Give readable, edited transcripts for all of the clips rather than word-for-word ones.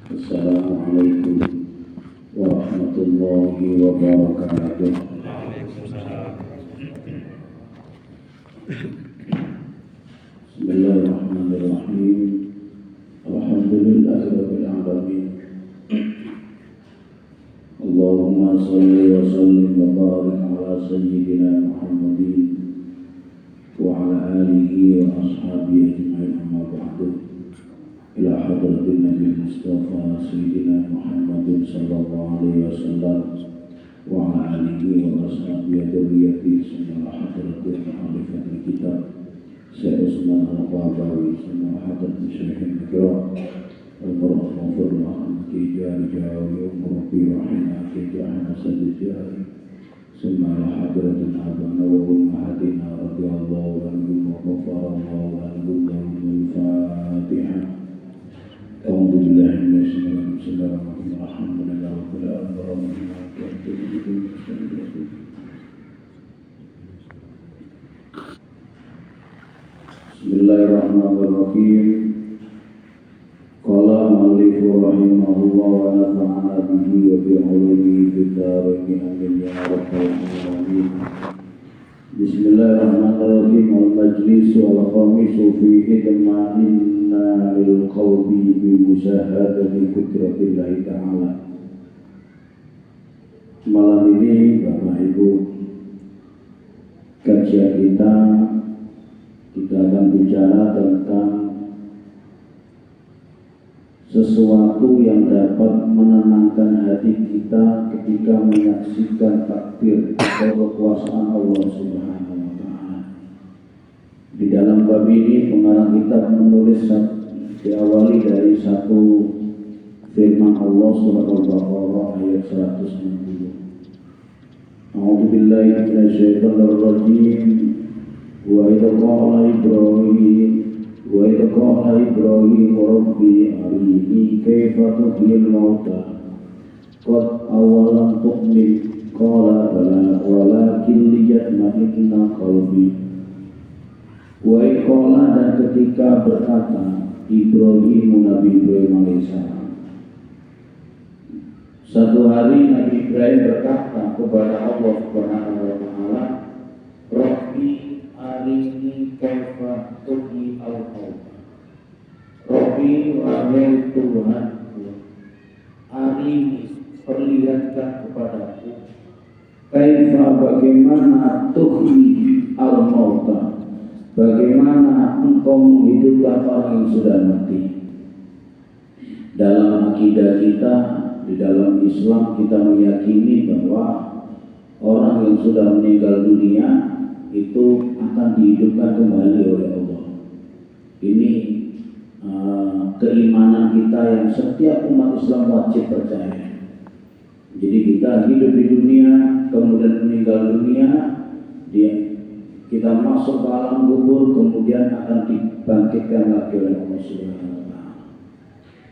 Assalamualaikum warahmatullahi wabarakatuh. Bismillahirrahmanirrahim. Alhamdulillahirabbil alamin. Allahumma shalli wa sallim wa barik ala sayyidina Muhammadin wa ala alihi wa ashabihi ajma'in, amma ba'du. Ila hadratin Nabi Mustafa Sayyidina Muhammadin sallallahu alaihi wasallam wa ala alihi wa ashabihi dzurriyyati summa hadratin mu'allifatil kitab Syekh Utsman Al-Qabawi summa hadratin Syekh Ikram al-Murafafurlah Kijari Jawi Murabi Rahina Kijahna Sadijari summa hadratin Abu Nawawi Mahadina radiyallahu anhu wa ghafarallahu anhu al-Fatihah. أعوذ بالله من الشيطان الرجيم. الحمد لله رب العالمين. بسم الله الرحمن الرحيم. قال المؤلف رحمه الله ونفعنا به وبعلومه في الدارين آمين يا رب العالمين. بسم الله الرحمن الرحيم. المجلس الخامس في إطمئنان للقلب بمشاهدة قدرة Ta'ala. Malam ini Bapak Ibu, kajian kita akan bicara tentang sesuatu yang dapat menenangkan hati kita ketika menyaksikan takdir atau kekuasaan Allah Subhanahu wa Ta'ala. Di dalam bab ini pengarang kitab menulis diawali dari satu firman Allah surah Al-Baqarah ayat 160. A'udzu billahi minasyaitonir rajim. Wa idza qala Ibrahim rabbi arini kaifa tuhyil mauta qad awalam tu'min qala bala walakin liyatma'inna qalbi. Wa qala, dan ketika berkata Ibrahim, Nabi Ibrahim alaihissalam, satu hari Nabi Ibrahim berkata kepada Allah Subhanahu wa Ta'ala, Rabbi arini kaifa tuhyi al-mauta. Rabbi, wahai Tuhanku, arini, perlihatkan kepadaku, kaifa, bagaimana tuhyi al-mauta, bagaimana engkau menghidupkan orang yang sudah mati. Dalam akidah kita, di dalam Islam, kita meyakini bahwa orang yang sudah meninggal dunia itu akan dihidupkan kembali oleh Allah. Ini keimanan kita yang setiap umat Islam wajib percaya. Jadi kita hidup di dunia, kemudian meninggal dunia, kita masuk ke alam kubur, kemudian akan dibangkitkan lagi oleh Allah Subhanahu wa Ta'ala.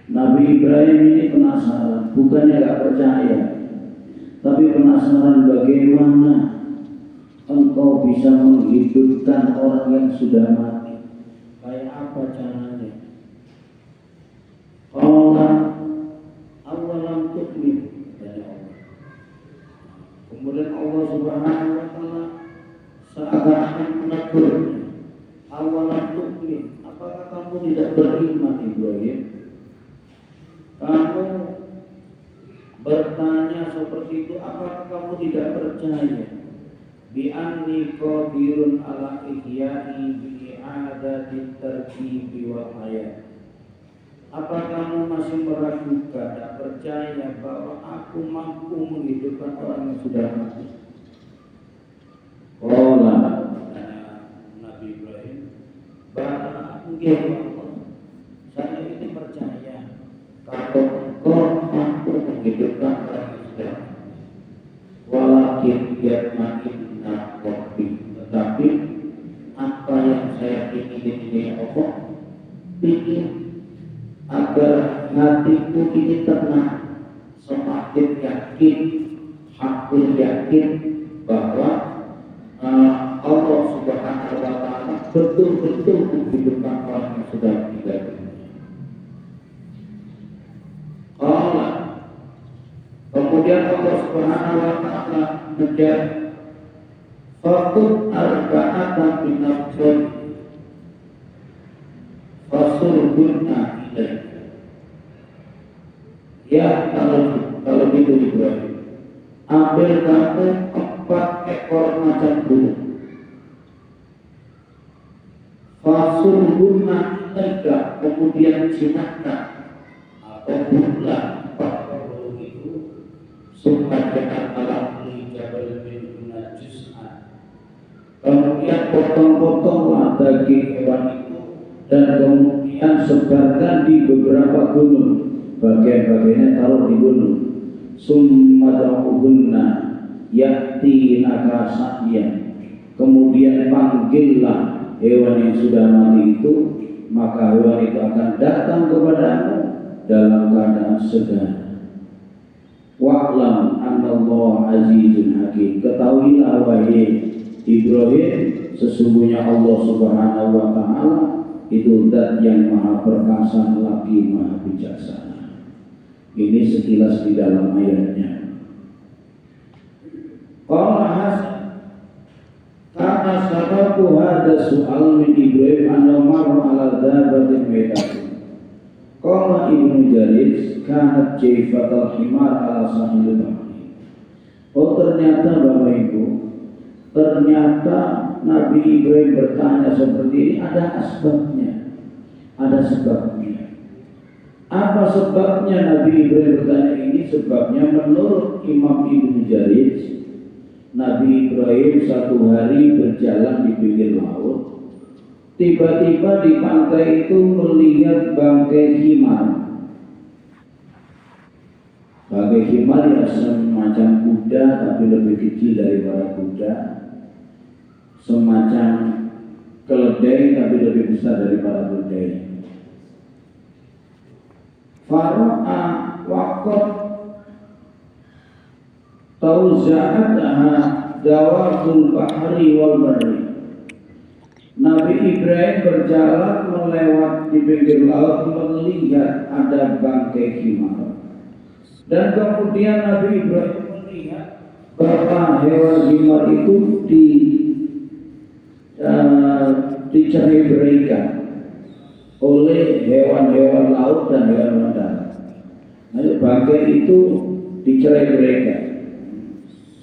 Nabi Ibrahim ini penasaran, bukannya gak percaya, tapi penasaran bagaimana engkau bisa menghidupkan orang yang sudah mati. Kayak apa caranya? Allah awalam tu'min, dari Allah. Kemudian Allah Subhanahu wa Ta'ala seakan-akan menegurnya, awalam tu'min, apakah kamu tidak beriman Ibrahim? Kamu bertanya seperti itu, apakah kamu tidak percaya? Bi anni qadirun ala ihya'i bi i'adati tarkibi wal hayat. Apa kamu masih meragukan, tidak percaya bahwa aku mampu menghidupkan orang yang sudah mati? Qala, Nabi Ibrahim, bala mungkin Allah, saya ini percaya kalau engkau mampu menghidupkan orang yang sudah mati. Walakin yatma'inna qalbi, tetapi apa yang saya ingin ini Allah ingin agar hatiku ini tenang, semakin yakin, hampir yakin bahwa Allah Subhanahu wa Ta'ala betul-betul menghidupkan orang yang sudah meninggal dunia. Subhanahu wa ta'ala menjadi fakut arba'atan binabdun fasurhunna ilaih. Ya kalau gitu Ibrahim, ambil kamu 4 ekor macan burung, fasurhunna ilaih, kemudian jinakkan atau bulan 4 burung itu supaya alam jabal bin najisah. Kemudian potong-potonglah daging hewan itu dan kemudian sebarkan di beberapa gunung, bagian-bagiannya taruh di gunung. Summadauhunna ya'ti nakasa'yan, kemudian panggillah hewan yang sudah mati itu, maka hewan itu akan datang kepadamu dalam keadaan segar. Wa'lam anallahu azizun hakim, ketahuilah wahai Ibrahim, sesungguhnya Allah Subhanahu wa ta'ala itu zat yang maha perkasa lagi maha bijaksana. Ini sekilas di dalam ayatnya. Qala Hasan, karena sababu hada soal min Ibrahim an-Umar ala dabatin medatin. Qala Ibnu Jarir, kanat jaifatul himar ala sahil bahri. Oh ternyata Bapak Ibu, ternyata Nabi Ibrahim bertanya seperti ini ada asbabnya, ada sebabnya. Apa sebabnya Nabi Ibrahim bertanya ini? Sebabnya menurut Imam Ibnu Jarir, Nabi Ibrahim satu hari berjalan di pinggir laut. Tiba-tiba di pantai itu melihat bangkai himar. Bangkai himar ya semacam kuda tapi lebih kecil daripada kuda, semacam keledai tapi lebih besar daripada keledai. Faro'a waqat tauza'atha dawabul bahri wal barri. Nabi Ibrahim berjalan melewat di pinggir laut melihat ada bangkai himar. Dan kemudian Nabi Ibrahim melihat bahwa hewan himar itu dicerai-beraikan oleh hewan-hewan laut dan hewan darat. Nah, bangkai itu dicerai-beraikan.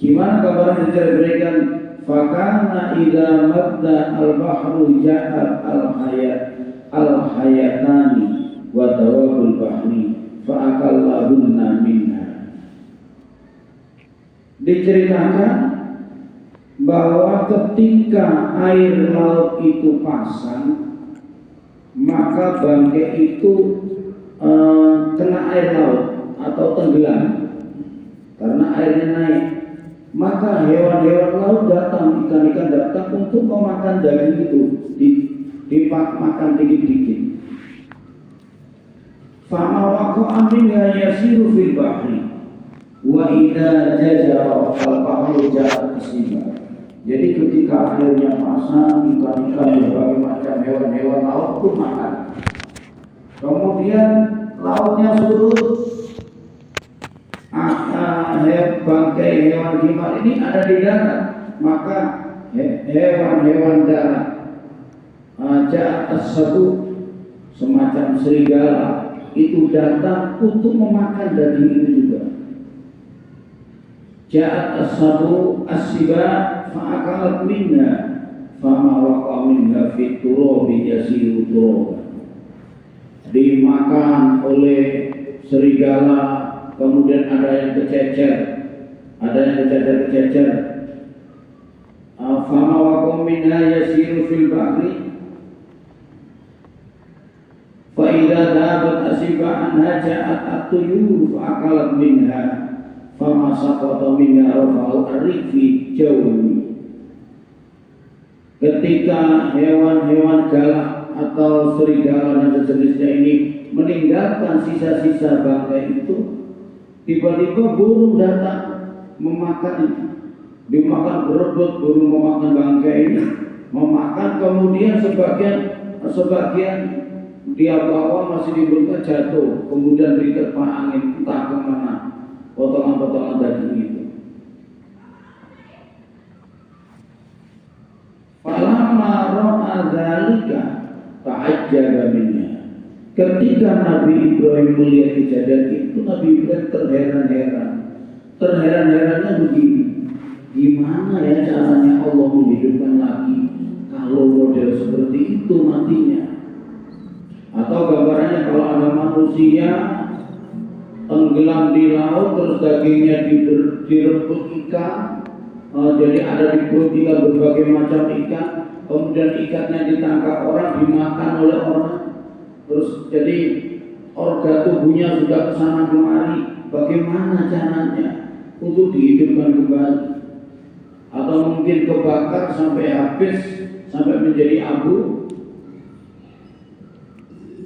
Gimana kabar dicerai-beraikan? Fakana idza madda al-bahru ja'at al-hayatani wa dawabul bahri fa'akallahunna minha. Diceritakan bahwa ketika air laut itu pasang, maka bangkai itu kena air laut atau tenggelam karena airnya naik. Maka hewan-hewan laut datang, ikan-ikan datang untuk memakan daging itu, dimakan dikit-dikit. Fama waqa'a minha yasiru fil bahri wa idza jazara al-bahru ja'a asiba. Jadi ketika airnya pasang, ikan-ikan berbagai macam hewan-hewan laut pun makan. Kemudian lautnya surut, bangkai hewan himar ini ada di darat, maka hewan-hewan darat ja'a as-sabu, semacam serigala itu datang untuk memakan daging itu juga. Ja'at as-sabu as-siba fa'akalat minna fama waqa minha fit turabi yasiru turaba. Dimakan oleh serigala, kemudian ada yang kececer, ada yang kececer. Fama waqa minha yasiru fil bahri fa idza dhabat asiba anha ja'at at-tuyur fa'akalat minha fama saqata minha rafa'u ar-rifi jawmi. Ketika hewan-hewan galak atau serigala dan sejenisnya ini meninggalkan sisa-sisa bangkai itu, tiba-tiba burung datang memakan itu. Dimakan, berebut burung memakan bangkai ini, memakan, kemudian sebagian dia bawa masih dibuka jatuh, kemudian diterpa angin entah kemana potongan-potongan daging itu. ra'a dzalika ta'ajjaba minha. Ketika Nabi Ibrahim melihat kejadian itu, Nabi Ibrahim terheran-herannya begini, gimana ya caranya Allah menghidupkan lagi kalau model seperti itu matinya? Atau gambarannya kalau ada manusia tenggelam di laut terus dagingnya direbut ikan, jadi ada di perut ikan berbagai macam ikan, kemudian ikannya ditangkap orang, dimakan oleh orang, terus jadi organ tubuhnya sudah kesana kemari. Bagaimana caranya untuk dihidupkan kembali? Atau mungkin kebakar sampai habis, sampai menjadi abu?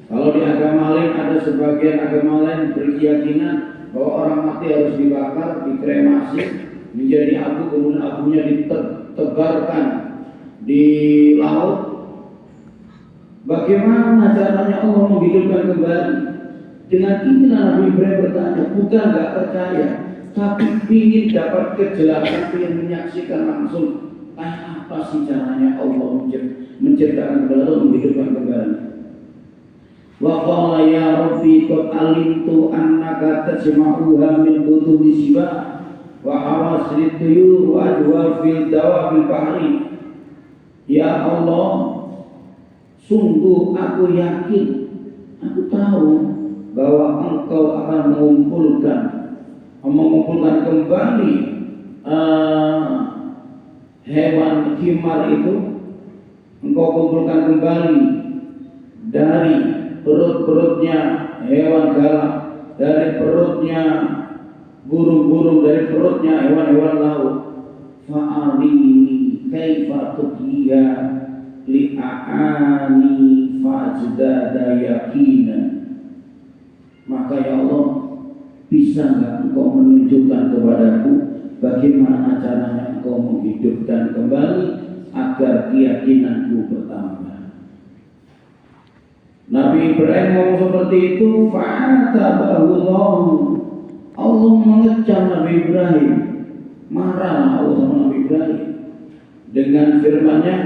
Kalau di agama lain, ada sebagian agama lain berkeyakinan bahwa orang mati harus dibakar, dikremasi menjadi abu, kemudian abunya ditebarkan di laut. Bagaimana caranya Allah menghidupkan kembali? Dengan inilah Nabi Ibrahim bertanya, bukan nggak percaya, tapi ingin dapat kejelasan, ingin menyaksikan langsung kayak apa sih caranya Allah menciptakan kembali, menghidupkan kembali. Wa qala ya rabbi qad alimtu annaka tasma'uha min butuni sibah wa hawasri tuyur wa ajwafil dawabil bahri. Ya Allah, sungguh aku yakin, aku tahu bahwa Engkau akan mengumpulkan kembali hewan himar itu. Engkau kumpulkan kembali dari perut-perutnya hewan galak, dari perutnya burung-burung, dari perutnya hewan-hewan laut. Fa'arini kaifa tuqiya li'ani fajdada yakina. Maka ya Allah, bisa enggak Engkau menunjukkan kepadaku bagaimana caranya Engkau menghidupkan kembali agar keyakinanku bertambah. Nabi Ibrahim ngomong seperti itu, fa'atabahullah, Allah mengecam Nabi Ibrahim, marah Allah sama Nabi Ibrahim dengan firman-Nya,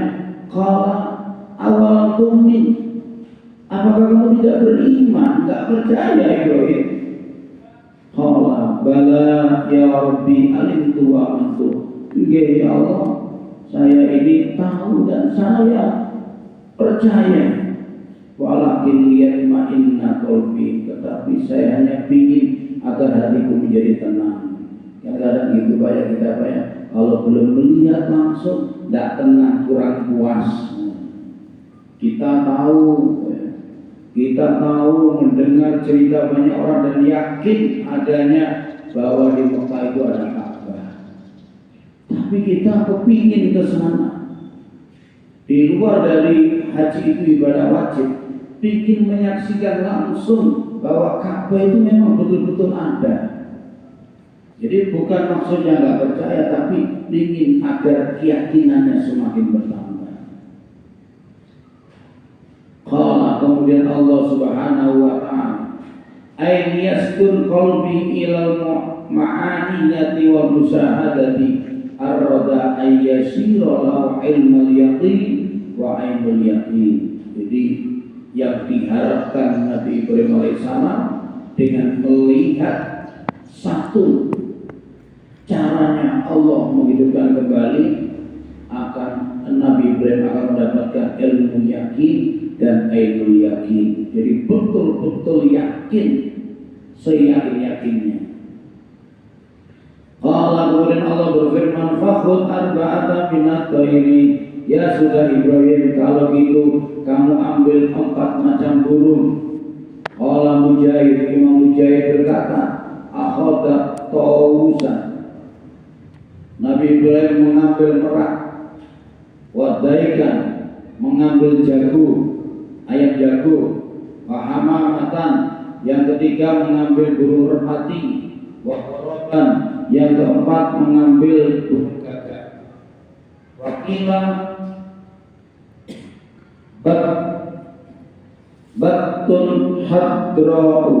qala awal tu'min, apakah kamu tidak beriman, tidak percaya Ibrahim? Qala bala ya Rabbi alimtu wa amantu. Ya Allah, saya ini tahu dan saya percaya. Walakin liyatma'inna qalbi, tetapi saya hanya ingin agar hatiku menjadi tenang. Kadang-kadang gitu banyak kita kalau belum melihat langsung tidak tenang, kurang puas. Kita tahu mendengar cerita banyak orang dan yakin adanya bahwa di Mekah itu ada Ka'bah. Tapi kita kepingin ke sana. Di luar dari haji itu ibadah wajib, ingin menyaksikan langsung bahwa Ka'bah itu memang betul-betul ada. Jadi bukan maksudnya nggak percaya, tapi ingin agar keyakinannya semakin bertambah. Qala, kemudian Allah Subhanahu wa ta'ala, ay yaskun qalbi ilal ma'aniyati wa musahadati arrada ay yasira lahu ilmal yaqin wa ainul yaqin. Jadi yang diharapkan Nabi Ibrahim alaihissalam dengan melihat satu caranya Allah menghidupkan kembali, akan Nabi Ibrahim akan mendapatkan ilmu yakin dan ainul yakin. Jadi betul-betul yakin, seyakin-yakinnya. Kemudian Allah berfirman, fakhud arba'ata minat ini. Ya sudah Ibrahim, kalau gitu kamu ambil 4 macam burung. Qala Mujahid, Imam Mujahid berkata, akhadha tawusan. Nabi Ibrahim mengambil merak, wadaikan, mengambil jagung, ayam jagung, wahamamatan, yang ketiga mengambil burung merpati, waqaraban, yang keempat mengambil burung gagak. Wakila batun hadra'u,